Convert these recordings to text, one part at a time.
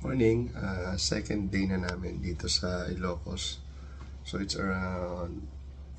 Morning, second day na namin dito sa Ilocos. So it's around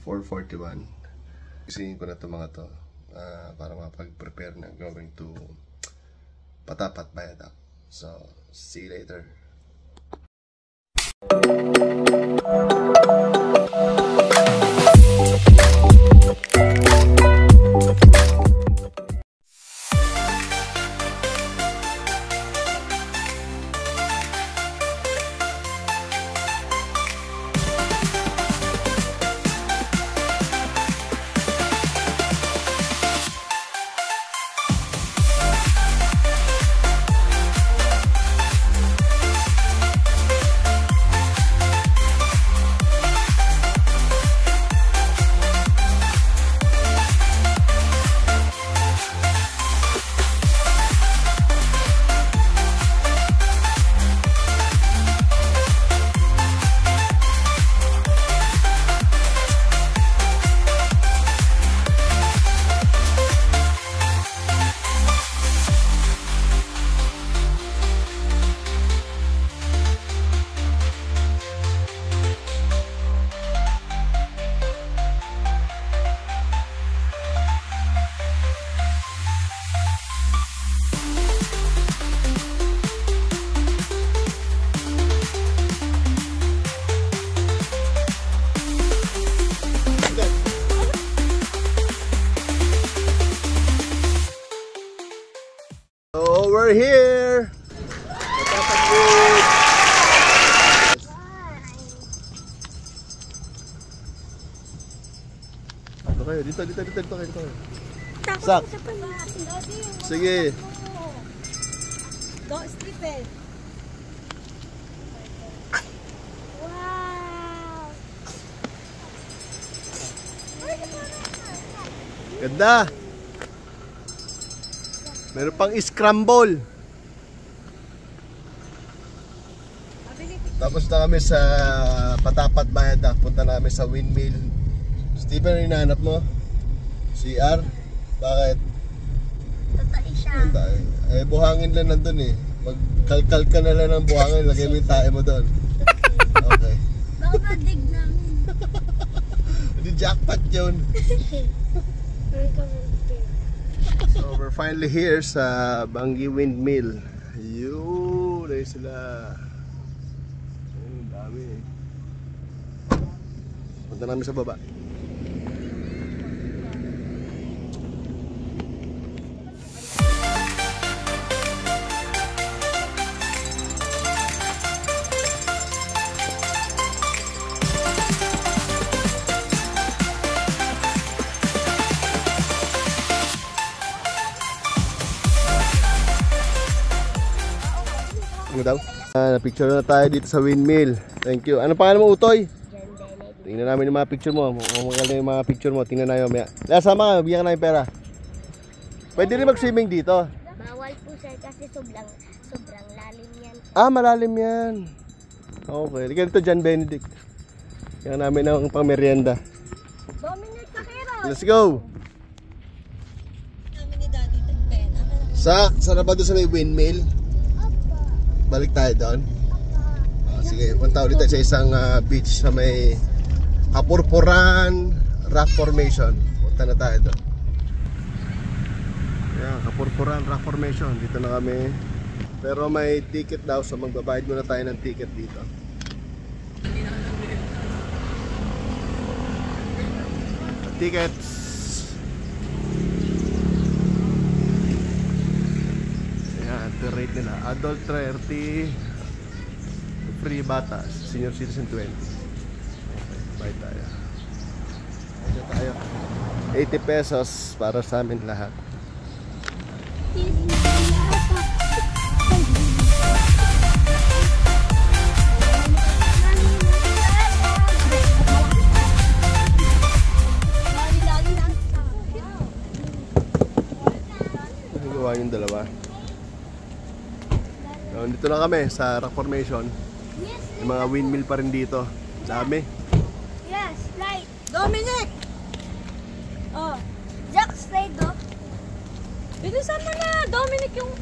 4:41. Isingin ko na ito mga to para mapag-prepare na going to Patapat Viaduct. So, see you later. So we're here. Dito kayo, dito kayo. Sak. Sige. Don't sleep eh. Wow. Ganda. Meron pang scramble. Tapos na kami sa Patapat Viaduct. Punta na kami sa windmill. Steven, ano hinahanap mo? CR? Bakit? Tatay siya. Eh, buhangin lang nandun eh. Magkalkal ka na lang ng buhangin. Lagay mo yung tae mo doon. Okay. Baka madig namin. Hindi jackpot yun. So we're finally here sa Bangi Windmill. Yun, ayun sila. Ayun, dami eh. Punta namin sa baba. Na-picture na tayo dito sa windmill. Thank you. Ano pangalan mo, Utoy? Tingnan namin yung mga picture mo. Magaling yung mga picture mo. Tingnan namin mamaya. Sama ka, bigyan ka namin pera. Pwede rin mag-swimming dito. Bawal po sir kasi sobrang lalim yan. Ah, malalim yan. Okay. Ganito dyan, Benedict. Kaya namin ng pang-merienda. Dominic Sakero! Let's go! Namin ni Daddy Ted. Sana ba doon sa may windmill? Balik tayo doon. Sige, punta ulit tayo sa isang beach sa may Kapurpuran Rock Formation. Punta na tayo doon. Yan, Kapurpuran Rock Formation. Dito na kami. Pero may ticket daw, so magbabayad muna tayo ng ticket dito. Tickets. Yan, the rate nila. Adult 30, free bata, senior citizen 20. Okay, buy tayo. Ito tayo. 80 pesos para sa amin lahat. Gawa yung dalawa. So, dito na kami sa Rock Formation. Yung mga windmill pa rin dito. Dami. Yes, right. Dominic! Oh, Jack slide do. Bilisan mo na, Dominic yung...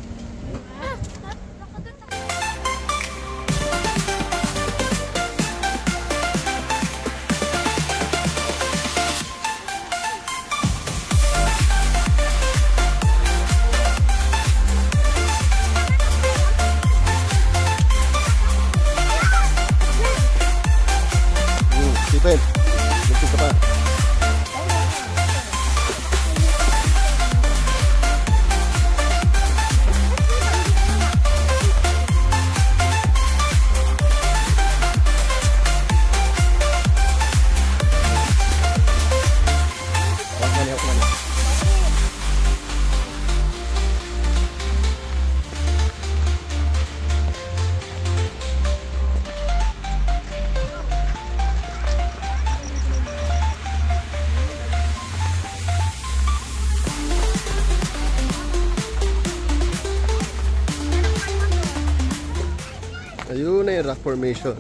Ayun na yung rock formation.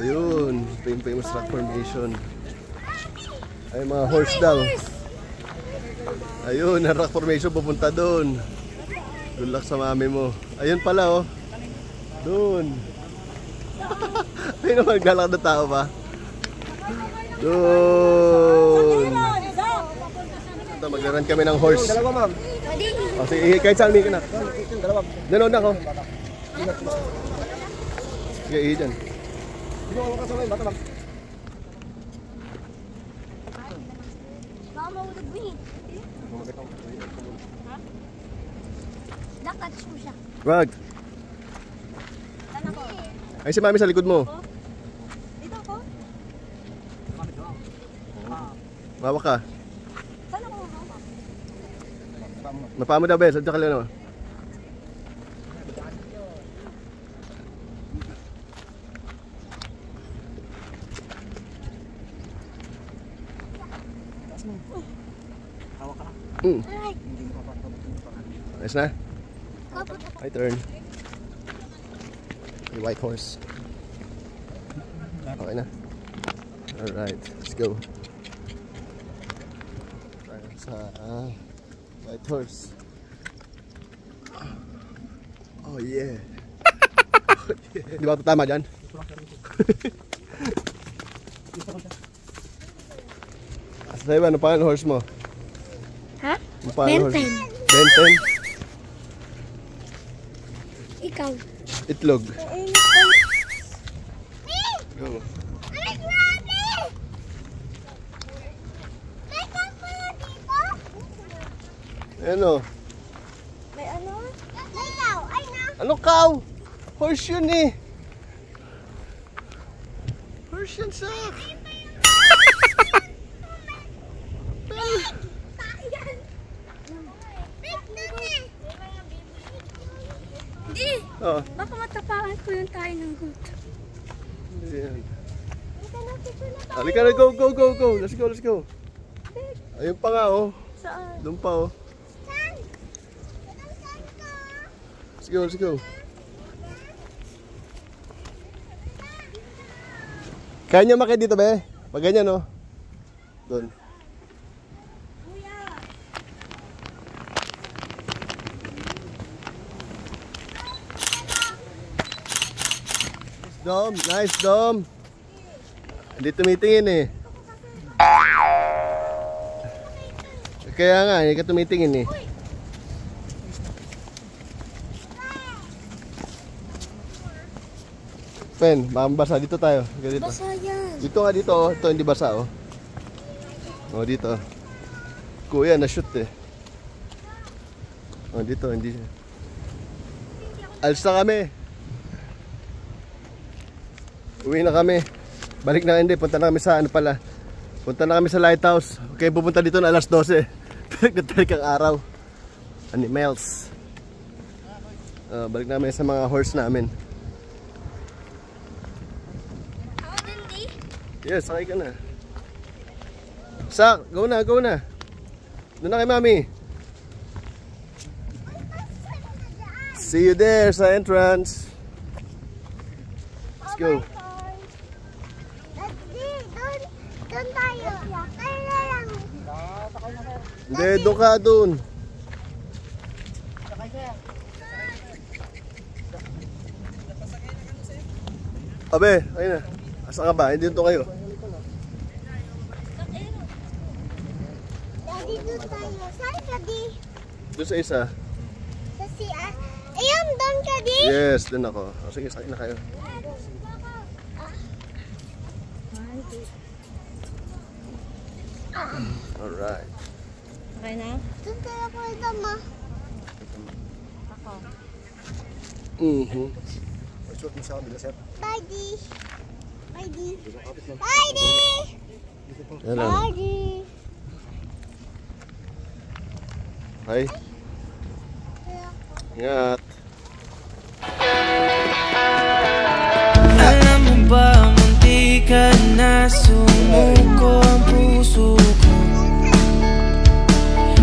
Ayun, famous rock formation. Ay, mga horse daw. Ayun, ang rock formation pupunta doon. Good luck sa mami mo. Ayun pala, oh. Doon. Ayun naman, galak na tao ba? Doon. Ito, maglaran kami ng horse. Dalawa, ma'am. O, sige, kahit saan may kinak. Dalawa. Nanood ako. Sige, ihi dyan. Dito ako kasabay, bata lang. Baka mahulog mo eh. Lakad mo siya. Wag. Saan ako? Ay, si mami sa likod mo. Dito ako? Mawak ka. Saan ako hawak? Mapaa mo daw, Bes. At saka lang, no? Hawak ka na. Aray! Hindi mo pa. Ayos na? Kapot ako. My turn. The white horse. Okay na. Alright, let's go. Tayo sa white horse. Oh yeah. Oh, yeah. Di ba ito tama dyan? Sa'yo ba? Ano pa ang horse mo? Ha? Ano pa ang horse? Benten. Benten? Ikaw. Itlog. Go. Ano? May ano? May ikaw. Ay na. Ano cow? Horse yun eh. Horse yun sa. Hindi. Oh. Baka matapakan ko yung tayo ng guto. Ayan. Halika na, go, go, go, go. Let's go, let's go. Ayun pa nga, oh. Saan? Doon pa, oh. Let's go, let's go. Kaya niya makit dito, be? Pag ganyan, oh. Doon. Dom, nice Dom. Hindi tumitingin eh. Kaya nga, hindi ka tumitingin eh. Pen, baka mabasa. Dito tayo. Dito. Basa yan. Dito nga dito, oh. Ito hindi basa, oh. Oh, dito. Kuya, na-shoot eh. Oh, dito, hindi. Alis na kami. Uwi na kami. Balik na hindi. Punta na kami sa ano pala. Punta na kami sa lighthouse. Okay, pupunta dito na alas 12. Pinagdatarik ang araw. Animals. Balik namin sa mga horse namin. Ako din, di? Yes, sakay ka na. Sak, go na, go na. Doon na kay mami. See you there sa entrance. Let's go. Doon tayo. Kaya lang. Hindi, doon ka doon. Abe, ayun na. Asa ka ba? Hindi dito kayo. Daddy, doon tayo. Saan ka, di? Doon sa isa. Sa CR. Ayun, doon ka, di? Yes, doon ako. O, sige, sakay na kayo. Alright. Okay na? Doon tayo po ito, ma. Ako. Shoot mo sa kabila, sir. Bye, di. Bye, di. Bye, di. Yan lang. Bye, di. Hi. Ingat. Alam mo ba, munti ka na sumuko ang puso ko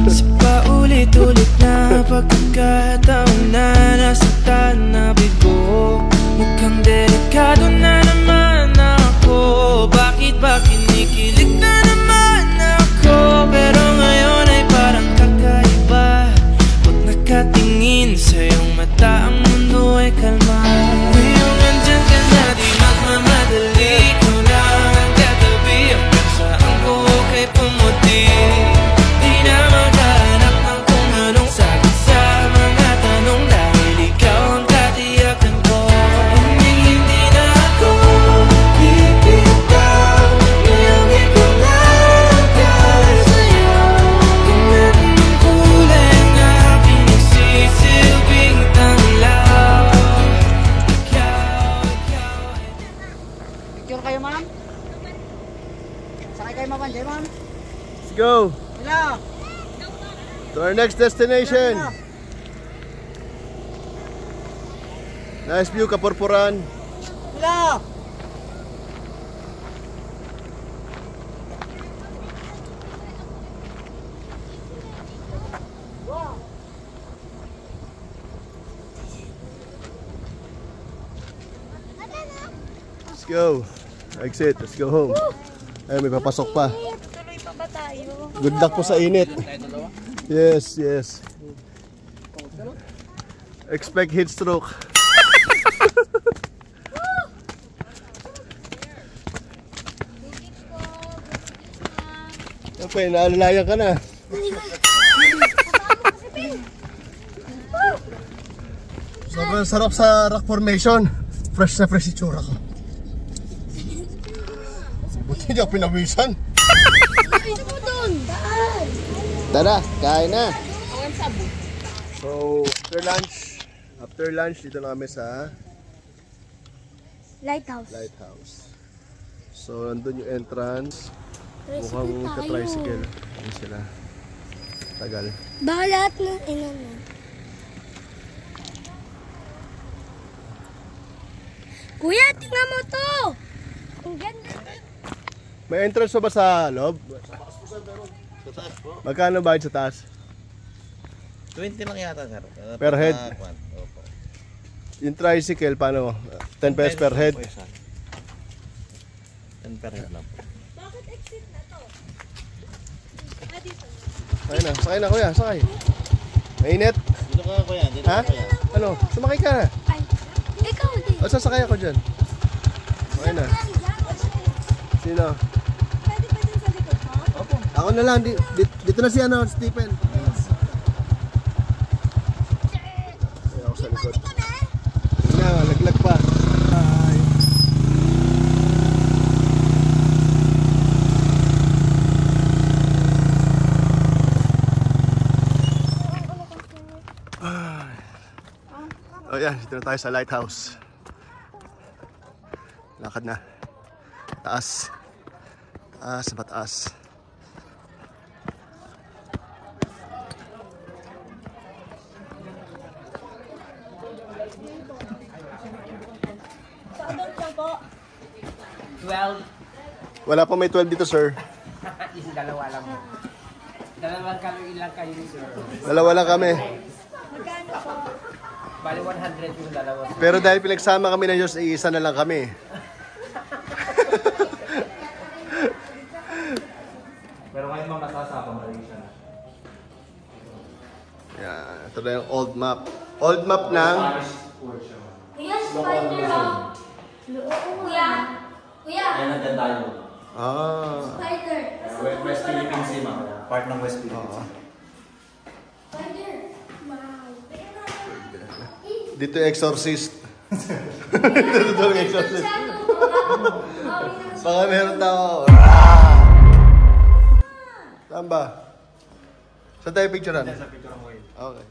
sa paulit-ulit na pagkakataon na nasaktan na bigo. Let's go. To our next destination. Nice view, Kapurpuran. Let's go. Exit. Let's go home. Ay, may papasok pa. Tuloy pa ba tayo? Good luck po sa init. Yes, yes. Expect heat stroke. Okay, naalalayan ka na. Sobrang sarap sa rock formation. Fresh na fresh itsura ko. Buti hindi ako pinawisan. Tara, kain na. So, after lunch, dito na kami sa lighthouse. So, nandun yung entrance. Mukhang ka-tricycle. Ayan sila. Tagal. Baka lahat ng inano. Kuya, tingnan mo to! Ang ganda. May entrance ba sa loob? Magkano bayad sa taas? 20 lang yata, sir. Per head? Opo. Yung tricycle, paano? 10 pesos per head? 10 per head lang po. Bakit exit na to? Dito. Sakay na, sakay na kuya, sakay. Mainit? Dito ka, kuya. Dito Ha? ka, kuya. Ano? Sumakay ka na. Ay, ikaw din. O, sasakay ako dyan. Sakay na. Sino? Pwede pa din sa likod mo? Opo. Ako na lang. Dito na si Stephen. Ay, ako sa likod. Yun na, laglag pa. Bye. Oh yan, dito na tayo sa lighthouse. Lakad na. Taas. Taas, mataas. Wala pa may 12 dito, sir. Dalawa lang. Dalawang kaloy lang kayo, sir. Dalawa lang kami. Bali 100 yung dalawa. Pero dahil pinagsama kami ng Diyos, iisa na lang kami. Pero ngayon mga masasapa, maraming siya na. Yan, ito na yung old map. Old map ng Kuya, spider oh. Kuya. Kuya. Ayan na dyan tayo. Spider. West Philippine Sea, ma'am. Part ng West Philippine Sea. Spider. Wow. Dito yung exorcist. Dito yung exorcist. Baka meron tao. Saan ba? Saan tayo picturean? Sa picture mo yun. Okay.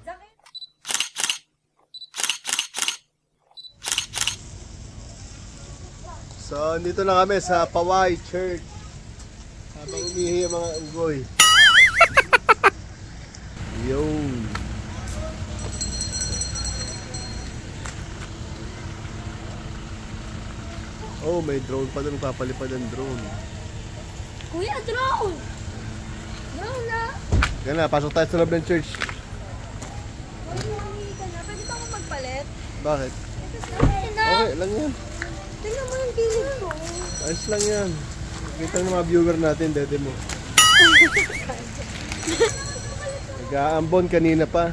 So, dito na kami sa Paway Church. Habang umihi ang mga unggoy. Yun. Oh, may drone pa doon. Papalipad ang drone. Kuya, drone! Drone na! Yan na, pasok tayo sa loob ng church. Huwag mo humingi ka na. Pwede ba ako magpalit? Bakit? Okay na. Okay, lang yan. Tingnan mo yung gilid ko. Ayos lang yan. Kita ng mga viewer natin, dede mo. Nag-aambon kanina pa.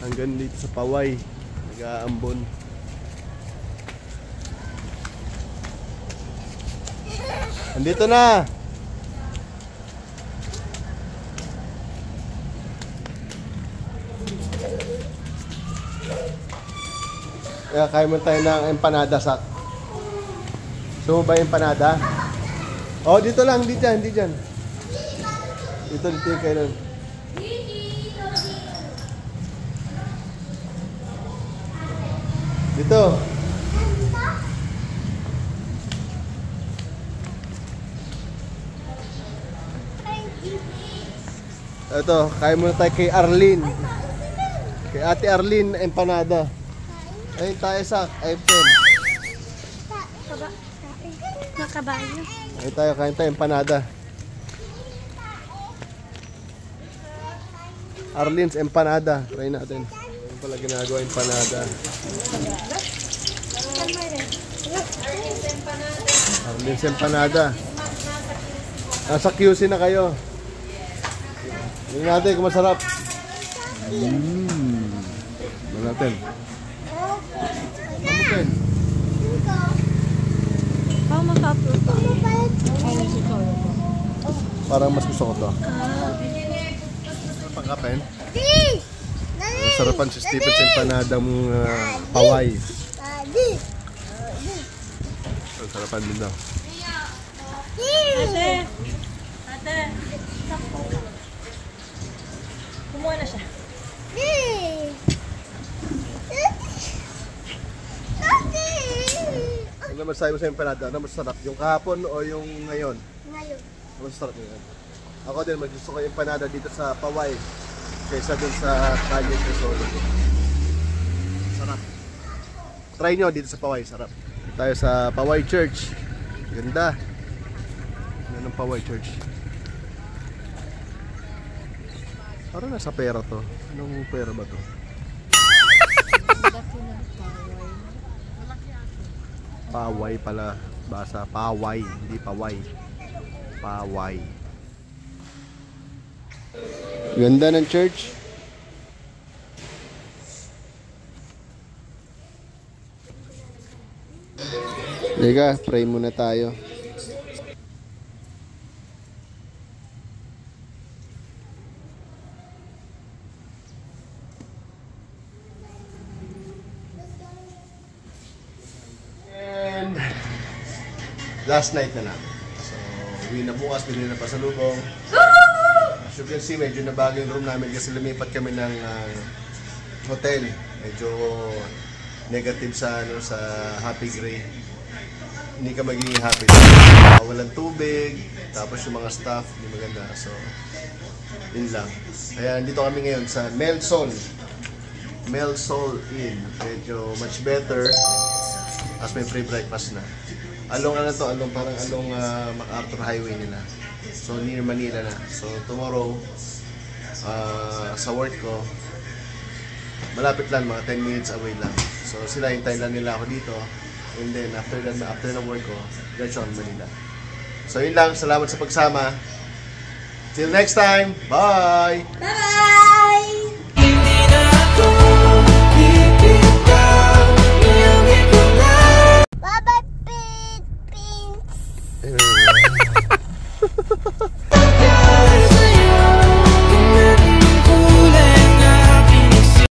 Hanggang dito sa Paway. Nag-aambon. Andito na! Kaya kaya mo tayo ng empanada sa... Gusto mo ba yung empanada? Oh, dito lang, hindi dyan, hindi dyan. Dito yung kayo lang. Dito. Ito, kain muna tayo kay Arlene. Kay Ate Arlene, empanada. Ayun tayo sa FM. Nakabayo. Ayun tayo, kain tayo empanada. Arlene's empanada. Try natin. Ayun pala ginagawa empanada. Arlene's empanada. Nasa QC na kayo. Tingnan natin kung masarap. Tingnan natin. Mamutin. Parang mas gusto ko to. Pangkapen. Sarapan si Stephen's empanada mong paway. Sarapan din daw. Ate. Kumuha na siya. Ano masasabi mo sa empanada? Ano masarap? Yung kahapon o yung ngayon? Ngayon. Ano masarap ngayon? Ako din, gusto ko yung empanada dito sa Paway kaysa dun sa Calle Tesoro. Sarap. Try nyo dito sa Paway, sarap. Tayo sa Paway Church. Ganda. Yan ang Paway Church. Parang nasa pera to. Anong pera ba to? Paway pala. Basa Paway, hindi Paway. Paway. Ganda ng church. Liga, pray muna tayo. And last night na namin. So, uwi na bukas, bili na pasalubong. As you can see, medyo nabago yung room namin kasi lumipat kami ng hotel. Medyo negative sa sa Happy Gray. Hindi ka magiging happy. Walang tubig, tapos yung mga staff, hindi maganda. So, yun lang. Kaya dito kami ngayon sa Melsol. Melsol Inn. Medyo much better. As may free breakfast na. Along ano to, parang along MacArthur Highway nila. So near Manila na. So tomorrow, sa work ko, malapit lang, mga 10 minutes away lang. So sila, hintayin lang nila ako dito. And then after na work ko, diretso ako Manila. So yun lang, salamat sa pagsama. Till next time, bye! Bye! Hindi na ako bibitaw, iyong ikaw na. Bye-bye, Pins!